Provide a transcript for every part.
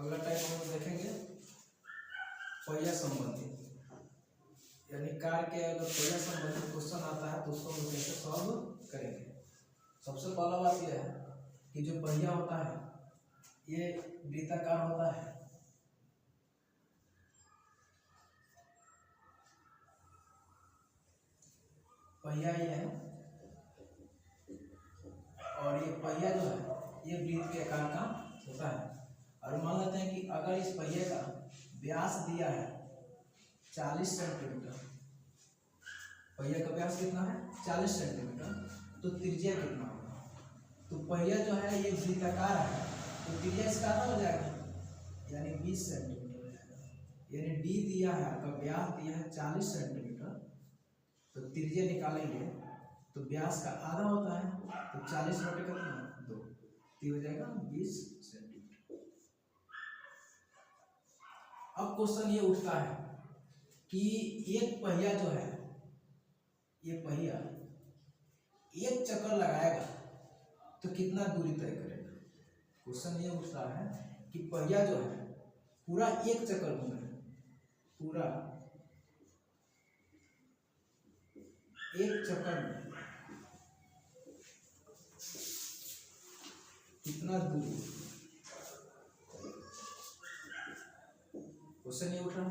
अगला टाइप हम लोग देखेंगे पहिया संबंधी, यानी कार के अगर पहिया संबंधी क्वेश्चन आता है तो उसको हम कैसे सॉल्व करेंगे। सबसे पहला बात यह है कि जो पहिया होता है ये वृत्ताकार होता है, पहिया ये है, और ये पहिया जो है ये वृत्त के आकार का होता है। और मान लेते हैं कि अगर इस पहिए का व्यास दिया है 40 सेंटीमीटर, पहिया का व्यास कितना है 40 सेंटीमीटर, तो त्रिज्या कितना होगा। तो पहिया जो है ये वृत्ताकार है तो त्रिज्या इसका आधा हो जाएगा यानी 20 सेंटीमीटर हो जाएगा। यानी डी दिया है आपका, व्यास दिया है 40 सेंटीमीटर, तो त्रिज्या निकालेंगे तो व्यास का आधा होता है तो 40 बटे कितना 2, तो हो जाएगा 20 सेंटीमीटर। अब क्वेश्चन ये उठता है कि एक पहिया जो है, ये पहिया एक चक्कर लगाएगा तो कितना दूरी तय करेगा। क्वेश्चन ये उठता है कि पहिया जो है पूरा एक चक्कर घूमेगा, पूरा एक चक्कर में कितना दूर। क्वेश्चन ये उठ रहा,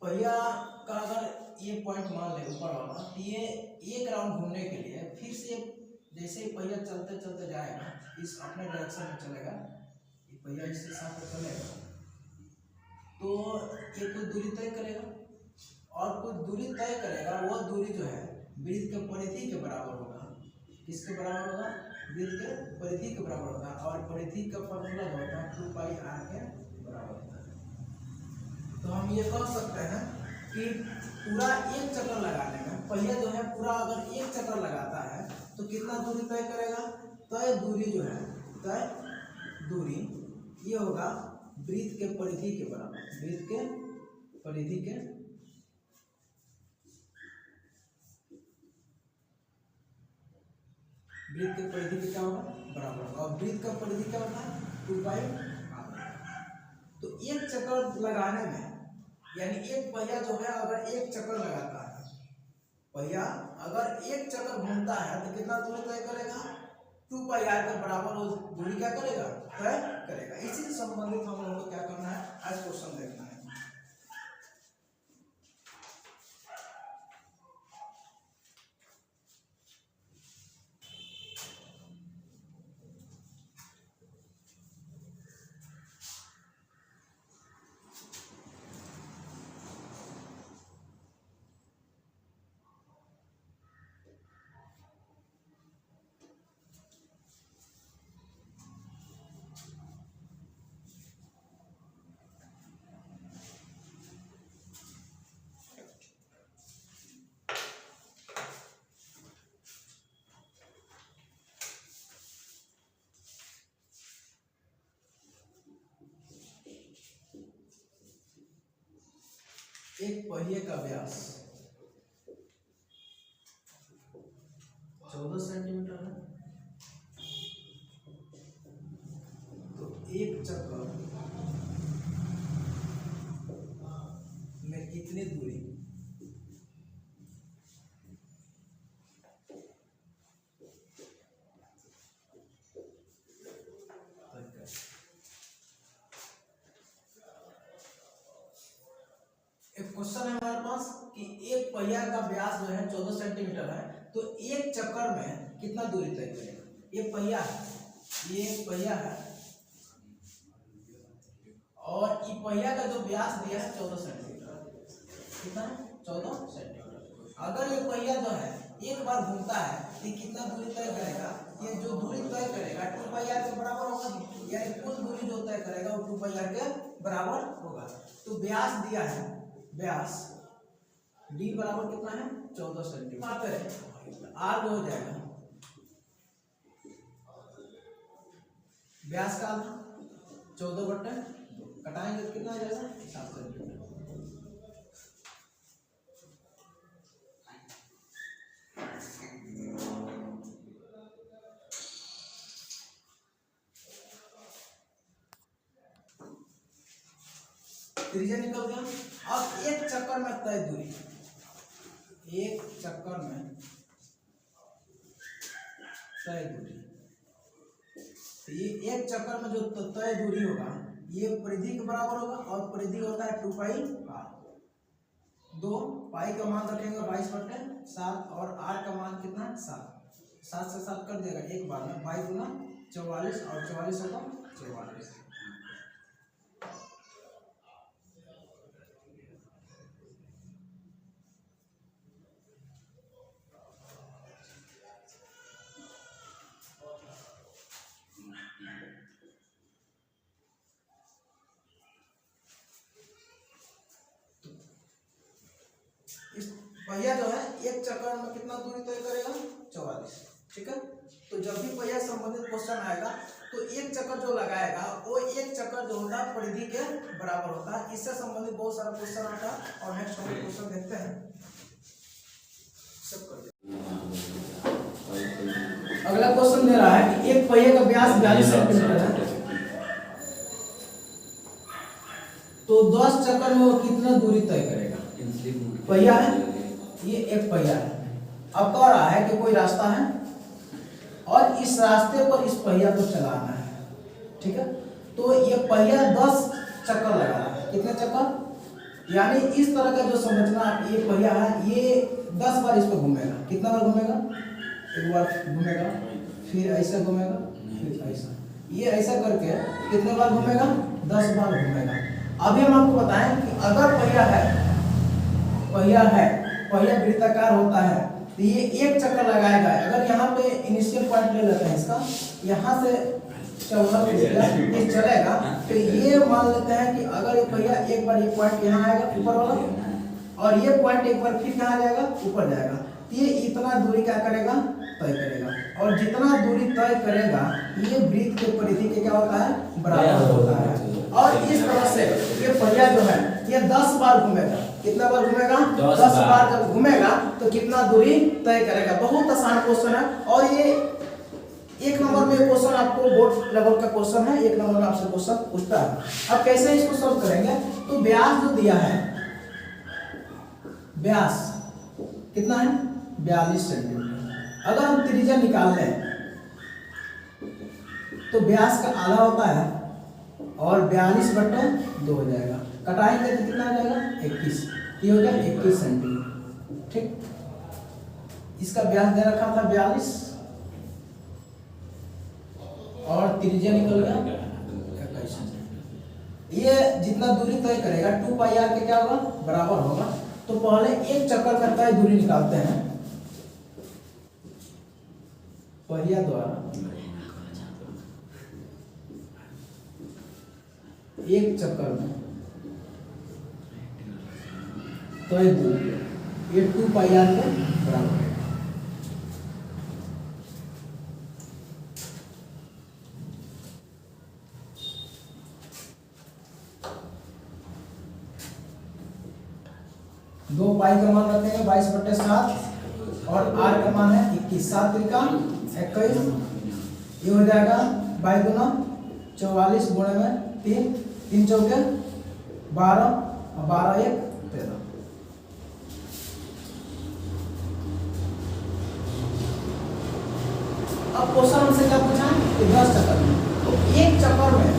पहिया का अगर ये पॉइंट मान ले ऊपर वाला, तो ये एक राउंड घूमने के लिए फिर से जैसे ही पहिया चलते चलते जाएगा इस अपने डायरेक्शन में चलेगा, ये पहिया इसके साथ चलेगा तो ये कुछ दूरी तय करेगा, और कुछ दूरी तय करेगा, वो दूरी जो है वृत्त के परिधि के बराबर होगा। किसके बराबर होगा, वृत्त के परिधि के बराबर होगा, और परिधि का फॉर्मूला जो होता है 2πr के बराबर होता है। तो हम ये कह सकते हैं कि पूरा एक चक्कर लगाने में पहिया जो है पूरा अगर एक चक्कर लगाता है तो कितना दूरी तय करेगा, तय दूरी जो है, तय दूरी ये होगा वृत्त के परिधि के बराबर, वृत्त के परिधि के वृत्त के परिधि के क्या होगा बराबर होगा, और वृत्त का परिधि क्या होता है 2πr। तो एक चक्कर लगाने में यानी एक पहिया जो है अगर एक चक्कर लगाता है, पहिया अगर एक चक्कर घूमता है तो कितना दूरी तय करेगा 2πr के बराबर वो दूरी क्या करेगा तय करेगा। इसी से संबंधित हम लोगों को क्या करना है, आज क्वेश्चन देखना है। एक पहिए का व्यास 14 सेंटीमीटर है, तो एक चक्कर में कितनी दूरी एक क्वेश्चन है हमारे पास कि एक पहिया का व्यास जो है 14 सेंटीमीटर है, तो एक चक्कर में कितना दूरी तय करेगा। ये पहिया है, ये पहिया है, और ये पहिया का जो व्यास दिया है 14 सेंटीमीटर, कितना है 14 सेंटीमीटर। अगर ये पहिया जो है एक बार घूमता है तो कितना दूरी तय करेगा, ये जो दूरी तय करेगा 2πr के बराबर होगा, यानी कुल दूरी जो तय करेगा वो 2πr के बराबर होगा। तो व्यास दिया है, व्यास d बराबर कितना है 14 सेंटीमीटर, आर हो जाएगा व्यास का 14 बटे 2, कटाएंगे तो कितना आ जाएगा 7 सेंटीमीटर। त्रिज्या निकल गया। अब एक चक्कर में तय दूरी, एक चक्कर में तय दूरी, तो ये एक चक्कर में जो तय दूरी होगा ये परिधि के बराबर होगा, और परिधि होता है 2 पाई r। 2 पाई का मान रखेंगे 22/7 और r का मान कितना है 7। 7 से 7 कर देगा एक बार में, 22 गुना 44 और 44 होगा 44। इस पहिया जो है एक चक्कर में कितना दूरी तय करेगा 44, ठीक है। तो जब भी पहिया संबंधित क्वेश्चन आएगा तो एक चक्कर जो लगाएगा वो एक चक्कर जो होता है परिधि के बराबर होता है। इससे संबंधित बहुत सारा क्वेश्चन आता है और नेक्स्ट हम क्वेश्चन देखते हैं। सब कर अगला क्वेश्चन दे रहा है कि एक पहिए का व्यास 42 सेंटीमीटर है, तो 10 चक्कर में वो कितना दूरी तय करेगा। पहिया है, ये एक पहिया है। अब कह रहा है कि कोई रास्ता है और इस रास्ते पर इस पहिया को चलाना है, ठीक है। तो ये पहिया 10 चक्कर लगा रहा है। कितने चक्कर, यानी इस तरह का जो संरचना ये पहिया है ये 10 बार इस पर घूमेगा। कितना बार घूमेगा, एक बार घूमेगा, फिर ऐसा घूमेगा, फिर ऐसा, ये ऐसा करके कितने बार घूमेगा 10 बार घूमेगा। अभी हम आपको बताएं कि अगर पहिया है, पहिया वृत्ताकार होता है तो ये एक चक्कर लगाएगा। अगर यहाँ पे इनिशियल पॉइंट ले लेते हैं इसका, यहाँ से ये चलेगा, तो ये मान लेते हैं कि अगर ये पहिया एक बार ये पॉइंट यहाँ आएगा ऊपर वाला, और ये पॉइंट एक बार फिर कहाँ जाएगा ऊपर जाएगा, तो ये इतना दूरी क्या करेगा तय करेगा। और जितना दूरी तय करेगा ये वृत्त के परिधि के क्या होता है बराबर होता है। और इस तरह से ये पहिया जो है ये 10 बार घूमेगा। कितना बार घूमेगा 10 बार जब घूमेगा तो कितना दूरी तय करेगा। बहुत आसान क्वेश्चन है, और ये एक नंबर में क्वेश्चन आपको बोर्ड लेवल का क्वेश्चन है, एक नंबर में आपसे क्वेश्चन पूछता है। अब कैसे इसको सॉल्व करेंगे, तो व्यास जो दिया है, व्यास कितना है 42 सेंटीमीटर। अगर हम त्रिज्या निकाल लें तो व्यास का आधा होता है और 42/2 हो जाएगा। कटाएंगे तो कितना आ जाएगा 21, ये हो गया 21 सेंटीमीटर, ठीक। इसका व्यास दे रखा था 42 और त्रिज्या निकल गया 21 सेंटीमीटर। ये जितना दूरी तय करेगा 2 पाई r के क्या होगा बराबर होगा। तो पहले एक चक्कर का तय दूरी निकालते हैं। पहिया द्वारा एक चक्कर में तय दूरी ये 2 पाई r के बराबर है। दो पाई का मान रखेंगे 22/7 और r का मान है 21। 7 त्रिका 21, ये हो जाएगा 22 गुना 44 गुणे में 3, 3 चौके 12 और 12 1 13। अब क्वेश्चन हमसे क्या पूछा कि 10 चक्कर में, तो एक चक्कर में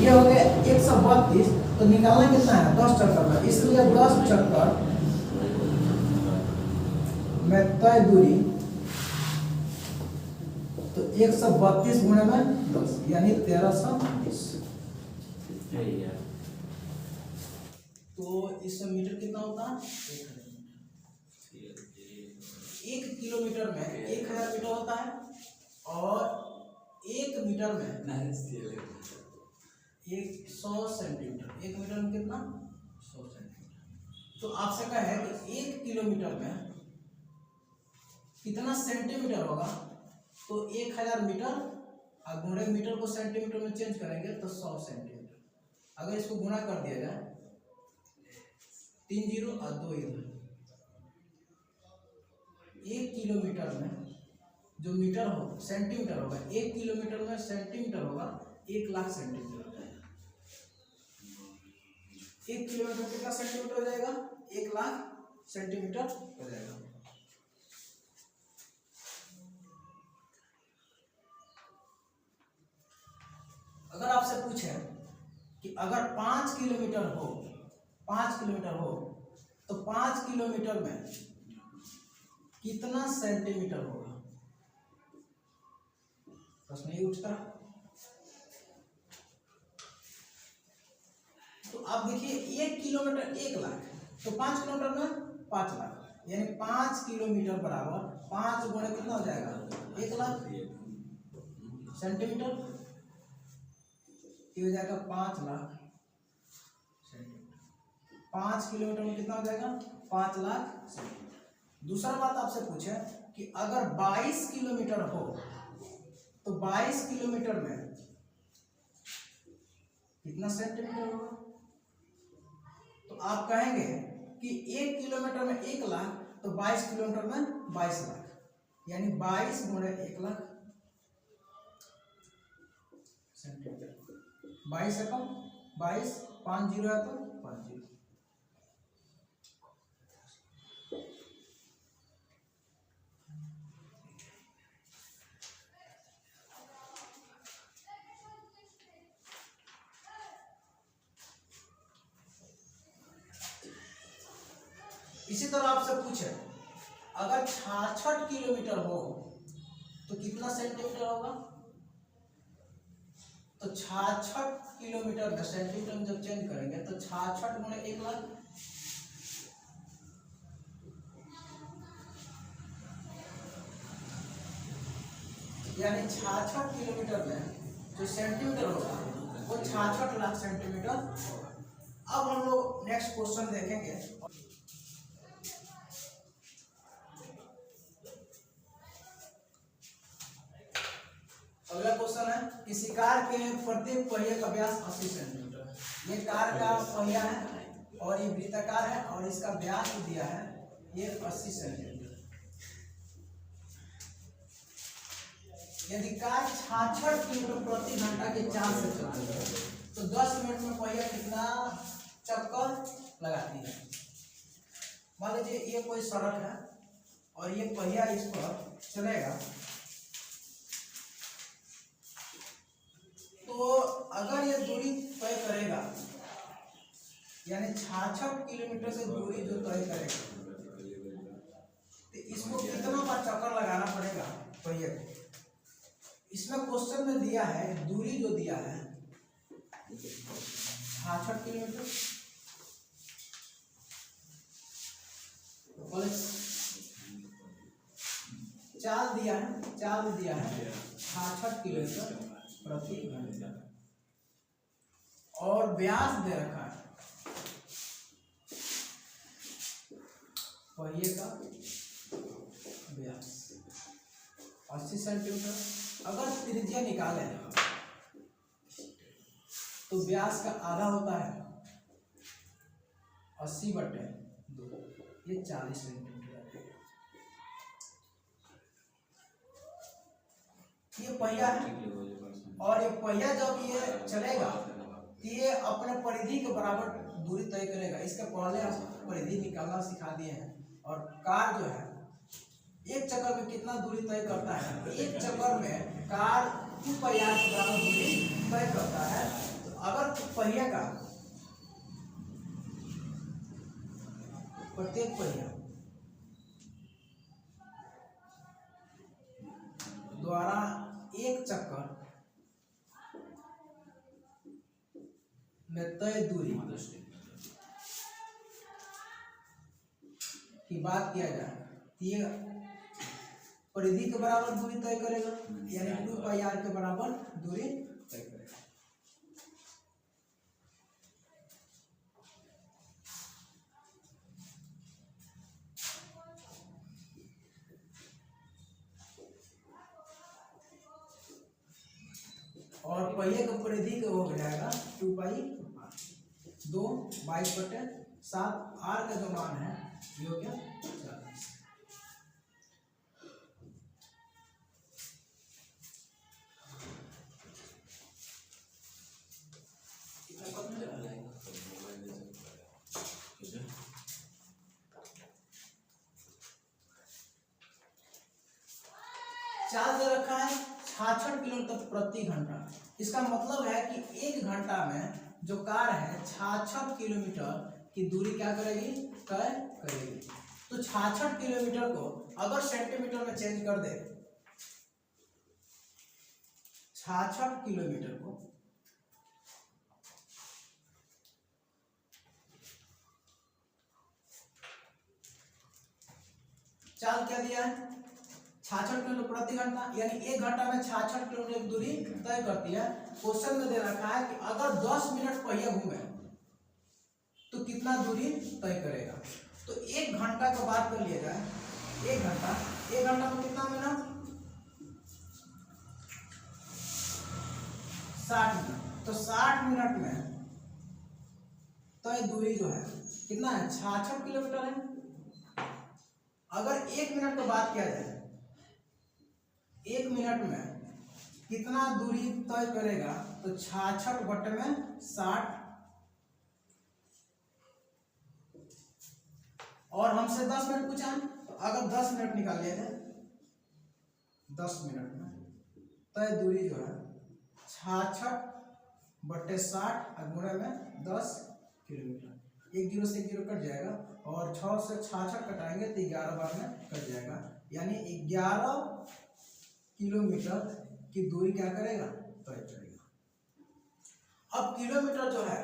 ये हो गया 132, तो निकालना कितना है 10 चक्कर में, इसलिए 10 चक्कर में तय दूरी तो 132 गुणे में 10 यानी 1330। तो इसमें मीटर कितना होता है 1 किलोमीटर में 1000 मीटर होता है, और 1 मीटर में 100 सेंटीमीटर। 1 मीटर में कितना 100 सेंटीमीटर। तो आपसे कहा है कि 1 किलोमीटर में कितना सेंटीमीटर होगा, तो 1000 मीटर और गुणे मीटर को सेंटीमीटर में चेंज करेंगे तो 100 सेंटीमीटर। अगर इसको गुणा कर दिया जाए 3 0 और 2 इधर, 1 किलोमीटर में जो मीटर हो सेंटीमीटर होगा, 1 किलोमीटर में सेंटीमीटर होगा 1 लाख सेंटीमीटर होता है। 1 किलोमीटर कितना सेंटीमीटर हो जाएगा? 1 लाख सेंटीमीटर हो जाएगा। अगर आपसे पूछे कि अगर 5 किलोमीटर हो, 5 किलोमीटर हो तो 5 किलोमीटर में कितना सेंटीमीटर होगा? प्रश्न ये उठता। तो आप देखिए 1 किलोमीटर 1 लाख, तो 5 किलोमीटर में 5 लाख, यानी 5 किलोमीटर बराबर 5 गुणे कितना हो जाएगा? 1 लाख सेंटीमीटर, ये हो जाएगा 5 लाख सेंटीमीटर। 5 किलोमीटर में कितना हो जाएगा? 5 लाख सेंटीमीटर। दूसरा बात आपसे पूछे कि अगर 22 किलोमीटर हो तो 22 किलोमीटर में कितना सेंटीमीटर होगा? तो आप कहेंगे कि 1 किलोमीटर में 1 लाख, तो 22 किलोमीटर में 22 लाख, यानी 22 गुणे 1 लाख सेंटीमीटर। 22 है कम 22, 5 जीरो है तो 5 जीरो। इसी तरह आपसे पूछे अगर 66 किलोमीटर हो तो कितना सेंटीमीटर होगा? तो 66 किलोमीटर में सेंटीमीटर में जब चेंज करेंगे तो 66 गुणे 1 लाख, यानी 66 किलोमीटर में जो सेंटीमीटर होगा वो 66 लाख सेंटीमीटर होगा। अब हम लोग नेक्स्ट क्वेश्चन देखेंगे। अगला क्वेश्चन है किसी कार के प्रत्येक पहिए का व्यास 80 सेंटीमीटर। ये कार का पहिया है और ये वृत्ताकार है और इसका व्यास दिया है ये 80 सेंटीमीटर। यदि कार 66 किलोमीटर प्रति घंटा के चाल से चलती है तो 10 मिनट में पहिया कितना चक्कर लगाती है? मान लीजिए ये कोई सड़क है और ये पहिया इस पर चलेगा, तो अगर ये दूरी तय करेगा, यानी 66 किलोमीटर से दूरी जो तय करेगा, तो इसको कितना बार चक्कर लगाना पड़ेगा पहिए को? इसमें क्वेश्चन में दिया है दूरी जो दिया है 66 किलोमीटर, चाल दिया है, चाल दिया है 66 किलोमीटर प्रति घंटा और व्यास दे रखा है पहिए का व्यास 80 सेंटीमीटर। अगर त्रिज्या निकाले तो व्यास का आधा होता है 80/2, ये 40 सेंटीमीटर। ये पहिया है और ये पहिया जब ये चलेगा तो ये अपने परिधि के बराबर दूरी तय करेगा। इसके पहले आप परिधि निकालना सिखा दिए हैं। और कार जो है एक चक्कर में कितना दूरी तय करता है? एक चक्कर में कार 2 पहिया के बराबर दूरी तय करता है। तो अगर पहिया का प्रत्येक पहिया द्वारा एक चक्कर में तय दूरी की बात किया जाए तो ये परिधि के बराबर दूरी तय करेगा, यानी 2 पाई आर के बराबर दूरी तय करेगा। और पहिए का परिधि का हो जाएगा 2 पाई 2 22/7, आर का जो मान है ये हो गया 40। चार्ज दे रखा है 66 किलोमीटर प्रति घंटा। इसका मतलब है कि 1 घंटा में जो कार है 66 किलोमीटर की दूरी क्या करेगी, तय करेगी। तो 66 किलोमीटर को अगर सेंटीमीटर में चेंज कर दे, 66 किलोमीटर को चाल क्या दिया है 66 किलोमीटर प्रति घंटा, यानी 1 घंटा में 66 किलोमीटर की दूरी तय करती है। क्वेश्चन में दे रखा है कि अगर 10 मिनट पहिया घूमे तो कितना दूरी तय करेगा। तो 1 घंटा का बात कर लिया जाए, 1 घंटा में कितना मिनट, 60 मिनट। तो 60 मिनट में तय दूरी जो है कितना है, 66 किलोमीटर है। अगर 1 मिनट की बात किया जाए, 1 मिनट में कितना दूरी तय करेगा, तो 66 बटे में 60। और हमसे 10 मिनट पूछा है, तो अगर 10 मिनट निकाल लिया जाए, 10 मिनट में तय दूरी जो है 66 बटे 60 और गुणे में 10 किलोमीटर। 1 जीरो से 1 जीरो कट जाएगा और 6 से 66 कटाएंगे तो 11 बार में कट जाएगा, यानी 11 किलोमीटर की दूरी क्या करेगा, तय करेगा। अब किलोमीटर जो है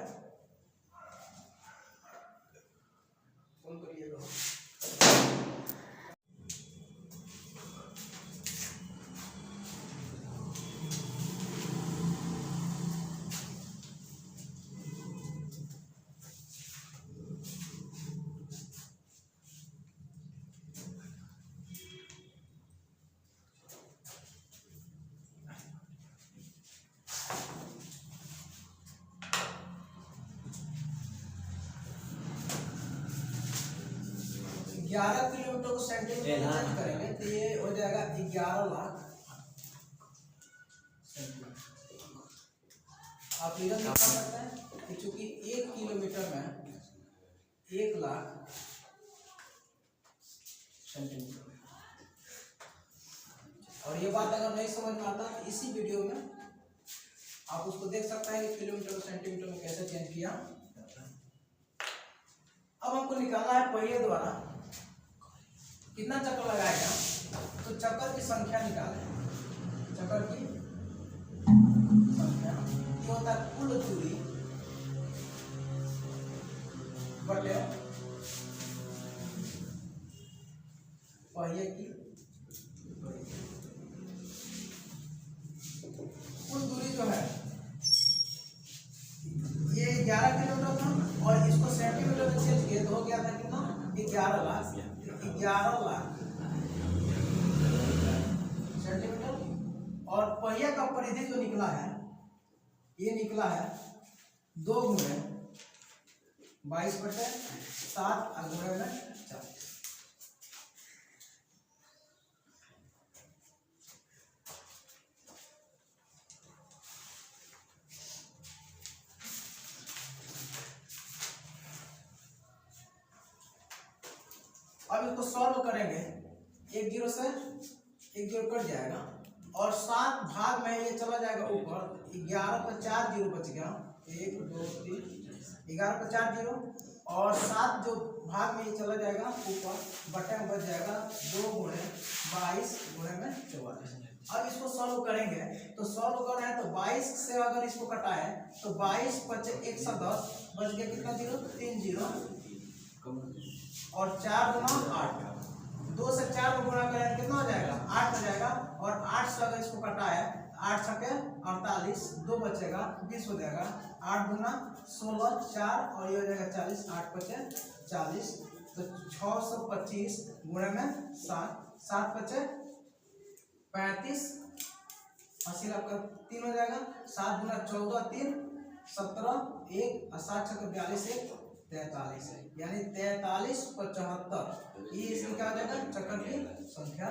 ग्यारह किलोमीटर को सेंटीमीटर में चेंज करेंगे तो ये हो जाएगा 11 लाख। आप इधर लिख सकते हैं कि चूंकि 1 किलोमीटर में 1 लाख सेंटीमीटर। और ये बात अगर नहीं समझ में आता है इसी वीडियो में आप उसको देख सकते हैं कि किलोमीटर को सेंटीमीटर में कैसे चेंज किया जाता है। अब हमको निकालना है पहिए द्वारा कितना चक्कर लगाएगा, तो चक्कर की संख्या निकालें। चक्कर की संख्या ये होता है कुल दूरी बटे पहिए की कुल दूरी जो है ये 11 किलोमीटर था और इसको सेंटीमीटर में चेंज किए तो हो गया था कितना, 11 लाख। 11 लाख सेंटीमीटर। और पहिया का परिधि जो निकला है ये निकला है 2 गुणे 22 बटे 7 और गुणे में 4। अब इसको सॉल्व करेंगे, 1 जीरो से 1 जीरो कट जाएगा और 7 भाग में ये चला जाएगा ऊपर। 11 पर 4 जीरो बच गया, 1 2 3 11 पर 4 जीरो और 7 जो भाग में ये चला जाएगा ऊपर, बटे में बच जाएगा 2 गुणे 22 गुणे में 44। अब इसको सॉल्व करेंगे तो सॉल्व कर रहे हैं तो 22 से अगर इसको कटाए तो 22 बचे 110 बच गया कितना जीरो, 3 जीरो और 4 गुना 8, 2 से 4 को गुणा करें कितना हो जाएगा, 8 हो जाएगा। और 8 से अगर इसको कटाए 8 छके 48, 2 बचेगा 20 हो जाएगा। 8 गुना 16 4 और ये हो जाएगा 40, 8 बचे 40 तो 625 गुणे में 7, 7 बचे 35, 80 आपका 3 हो जाएगा। 7 गुना 14 3 17 1 और 7 छके 42 1 43 है, यानी 43 75 ये इसमें क्या हो जाएगा, चक्कर की संख्या।